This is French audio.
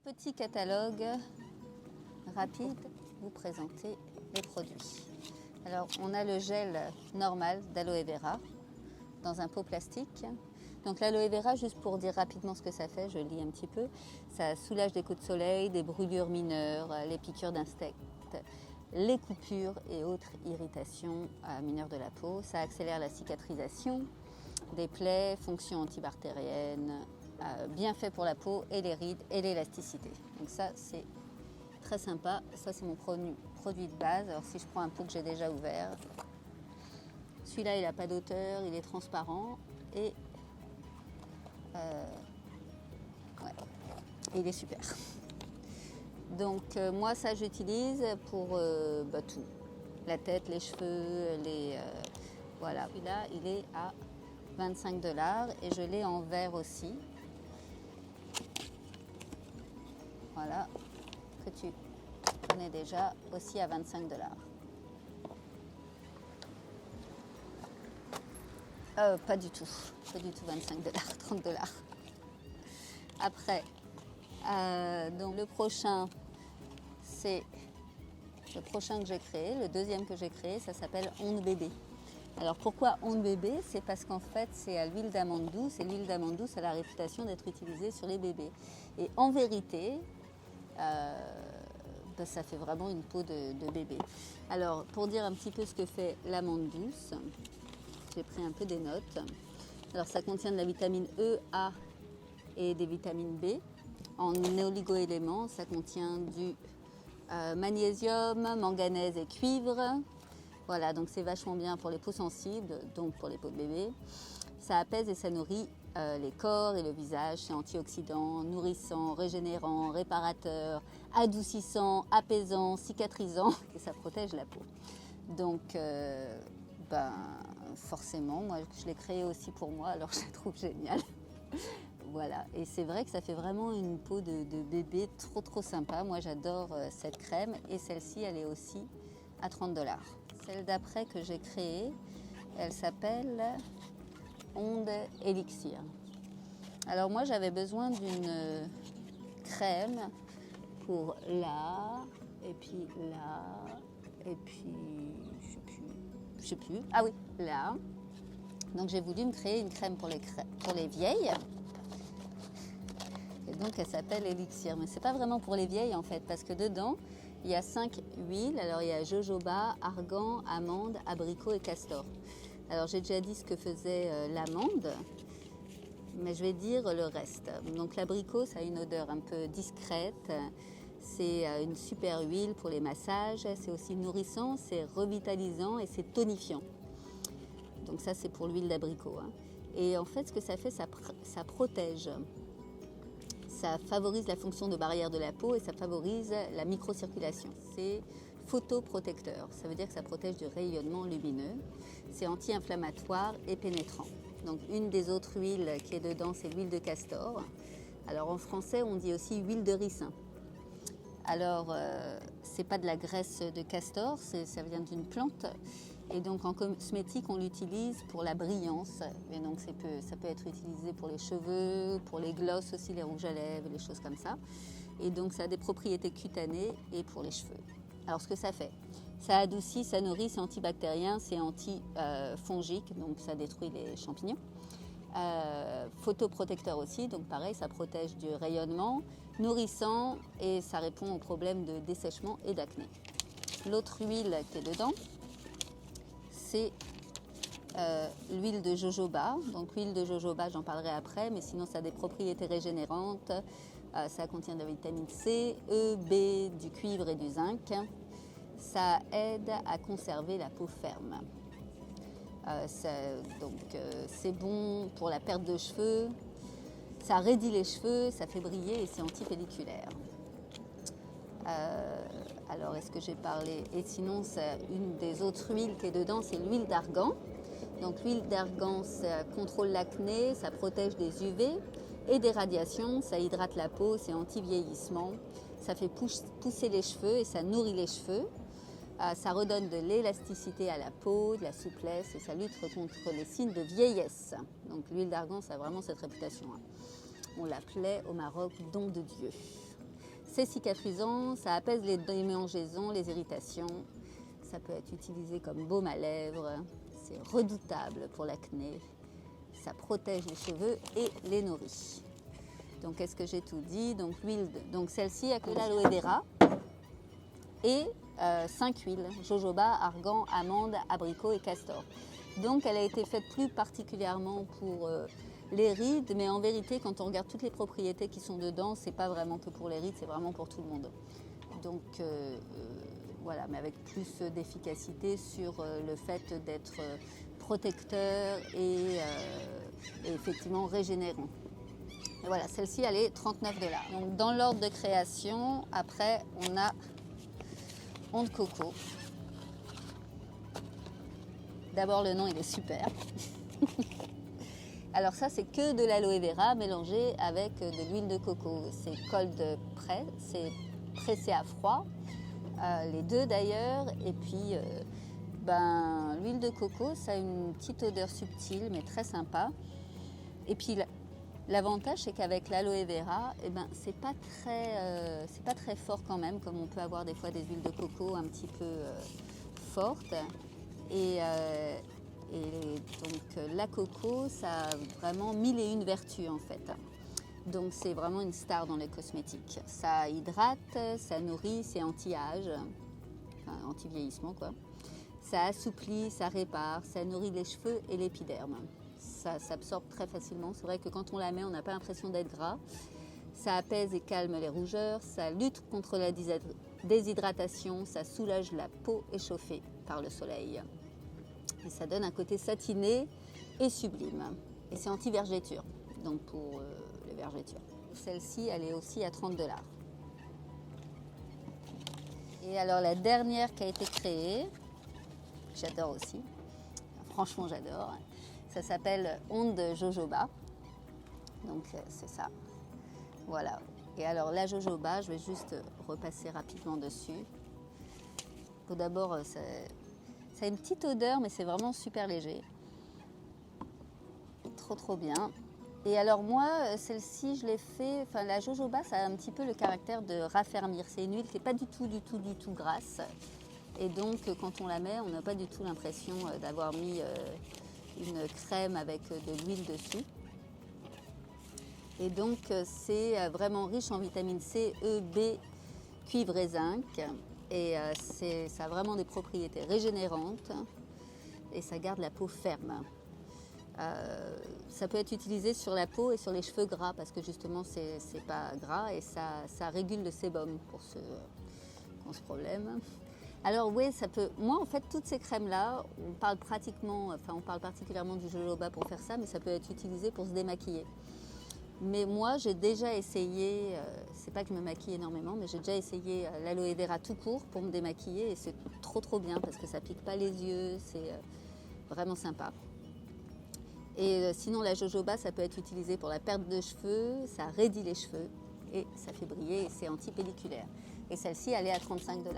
Petit catalogue rapide, vous présenter les produits. Alors, on a le gel normal d'aloe vera dans un pot plastique. Donc l'aloe vera, juste pour dire rapidement ce que ça fait, je lis un petit peu, ça soulage des coups de soleil, des brûlures mineures, les piqûres d'insectes, les coupures et autres irritations mineures de la peau. Ça accélère la cicatrisation des plaies, fonction antibactérienne, bien fait pour la peau et les rides et l'élasticité. Donc ça, c'est très sympa. Ça, c'est mon produit de base. Alors si je prends un pot que j'ai déjà ouvert, celui-là, il n'a pas d'odeur, il est transparent et il est super. Donc moi, ça, j'utilise pour tout. La tête, les cheveux, voilà. Celui-là, il est à 25 $ et je l'ai en verre aussi. Voilà, que tu connais déjà, aussi à 25 $. Pas du tout 25 $, 30 $. Après, donc le prochain, c'est le prochain que j'ai créé, le deuxième que j'ai créé, ça s'appelle Onde Bébé. Alors pourquoi Onde Bébé? C'est parce qu'en fait c'est à l'huile d'amande douce et l'huile d'amande douce a la réputation d'être utilisée sur les bébés. Et en vérité, ça fait vraiment une peau de bébé. Alors pour dire un petit peu ce que fait l'amande douce, j'ai pris un peu des notes. Alors ça contient de la vitamine E, A et des vitamines B. En oligo-éléments, ça contient du magnésium, manganèse et cuivre. Voilà, donc c'est vachement bien pour les peaux sensibles, donc pour les peaux de bébé. Ça apaise et ça nourrit les corps et le visage. C'est antioxydant, nourrissant, régénérant, réparateur, adoucissant, apaisant, cicatrisant et ça protège la peau. Donc, forcément, moi je l'ai créé aussi pour moi, alors je la trouve géniale. Voilà, et c'est vrai que ça fait vraiment une peau de bébé trop sympa. Moi j'adore cette crème et celle-ci elle est aussi à 30 $. Celle d'après que j'ai créée, elle s'appelle Onde Elixir. Alors moi j'avais besoin d'une crème pour là, et puis là, et puis je sais plus, ah oui, là. Donc j'ai voulu me créer une crème pour les vieilles. Et donc elle s'appelle Elixir, mais c'est pas vraiment pour les vieilles en fait, parce que dedans il y a 5 huiles. Alors il y a jojoba, argan, amande, abricot et castor. Alors j'ai déjà dit ce que faisait l'amande, mais je vais dire le reste. Donc l'abricot, ça a une odeur un peu discrète. C'est une super huile pour les massages. C'est aussi nourrissant, c'est revitalisant et c'est tonifiant. Donc ça c'est pour l'huile d'abricot. Et en fait ce que ça fait, ça protège. Ça favorise la fonction de barrière de la peau et ça favorise la microcirculation. C'est photoprotecteur, ça veut dire que ça protège du rayonnement lumineux. C'est anti-inflammatoire et pénétrant. Donc une des autres huiles qui est dedans, c'est l'huile de castor. Alors en français, on dit aussi huile de ricin. Alors c'est pas de la graisse de castor, ça vient d'une plante. Et donc en cosmétique, on l'utilise pour la brillance. Et donc ça peut être utilisé pour les cheveux, pour les glosses aussi, les rouges à lèvres, les choses comme ça. Et donc ça a des propriétés cutanées et pour les cheveux. Alors ce que ça fait, ça adoucit, ça nourrit, c'est antibactérien, c'est antifongique, donc ça détruit les champignons. Photoprotecteur aussi, donc pareil, ça protège du rayonnement, nourrissant et ça répond aux problèmes de dessèchement et d'acné. L'autre huile qui est dedans, c'est l'huile de jojoba. Donc l'huile de jojoba, j'en parlerai après, mais sinon ça a des propriétés régénérantes. Ça contient de la vitamine C, E, B, du cuivre et du zinc. Ça aide à conserver la peau ferme. C'est bon pour la perte de cheveux. Ça raidit les cheveux, ça fait briller et c'est anti-pelliculaire. Alors, est-ce que j'ai parlé? Et sinon, une des autres huiles qui est dedans, c'est l'huile d'argan. Donc, l'huile d'argan, ça contrôle l'acné, ça protège des UV et des radiations, ça hydrate la peau, c'est anti-vieillissement. Ça fait pousser les cheveux et ça nourrit les cheveux. Ça redonne de l'élasticité à la peau, de la souplesse et ça lutte contre les signes de vieillesse. Donc, l'huile d'argan, ça a vraiment cette réputation. On l'appelait au Maroc don de Dieu. C'est cicatrisant, ça apaise les démangeaisons, les irritations. Ça peut être utilisé comme baume à lèvres. C'est redoutable pour l'acné. Ça protège les cheveux et les nourrit. Donc, est-ce que j'ai tout dit? Donc, l'huile, donc celle-ci avec de l'aloe vera et 5 huiles, jojoba, argan, amande, abricot et castor. Donc, elle a été faite plus particulièrement pour les rides, mais en vérité, quand on regarde toutes les propriétés qui sont dedans, c'est pas vraiment que pour les rides, c'est vraiment pour tout le monde. Donc, voilà, mais avec plus d'efficacité sur le fait d'être protecteur et effectivement régénérant. Et voilà, celle-ci, elle est 39 $. Donc, dans l'ordre de création, après, on a onde coco. D'abord, le nom, il est super. Alors ça, c'est que de l'aloe vera mélangé avec de l'huile de coco. C'est cold press, c'est pressé à froid, les deux d'ailleurs. Et puis, l'huile de coco, ça a une petite odeur subtile, mais très sympa. Et puis, l'avantage, c'est qu'avec l'aloe vera, c'est pas très fort quand même, comme on peut avoir des fois des huiles de coco un petit peu fortes. Et donc la coco, ça a vraiment 1001 vertus en fait. Donc c'est vraiment une star dans les cosmétiques. Ça hydrate, ça nourrit, c'est anti-âge, enfin, anti-vieillissement quoi. Ça assouplit, ça répare, ça nourrit les cheveux et l'épiderme. Ça s'absorbe très facilement. C'est vrai que quand on la met, on n'a pas l'impression d'être gras. Ça apaise et calme les rougeurs, ça lutte contre la déshydratation, ça soulage la peau échauffée par le soleil. Et ça donne un côté satiné et sublime. Et c'est anti-vergéture, donc pour les vergétures. Celle-ci, elle est aussi à 30 $. Et alors la dernière qui a été créée, j'adore aussi, franchement j'adore, ça s'appelle onde jojoba. Donc c'est ça, voilà. Et alors la jojoba, je vais juste repasser rapidement dessus. Tout d'abord, ça a une petite odeur, mais c'est vraiment super léger. Trop bien. Et alors moi, celle-ci, je l'ai fait, enfin la jojoba, ça a un petit peu le caractère de raffermir. C'est une huile qui n'est pas du tout grasse. Et donc, quand on la met, on n'a pas du tout l'impression d'avoir mis une crème avec de l'huile dessus. Et donc, c'est vraiment riche en vitamine C, E, B, cuivre et zinc. Et ça a vraiment des propriétés régénérantes et ça garde la peau ferme. Ça peut être utilisé sur la peau et sur les cheveux gras parce que justement c'est pas gras et ça régule le sébum pour ceux qui ont ce problème. Alors oui, ça peut. Moi en fait toutes ces crèmes là, on parle particulièrement du jojoba pour faire ça, mais ça peut être utilisé pour se démaquiller. Mais moi, j'ai déjà essayé, c'est pas que je me maquille énormément, mais j'ai déjà essayé l'aloe vera tout court pour me démaquiller et c'est trop bien parce que ça pique pas les yeux, c'est vraiment sympa. Et sinon, la jojoba, ça peut être utilisé pour la perte de cheveux, ça raidit les cheveux et ça fait briller et c'est anti-pelliculaire. Et celle-ci, elle est à 35 $.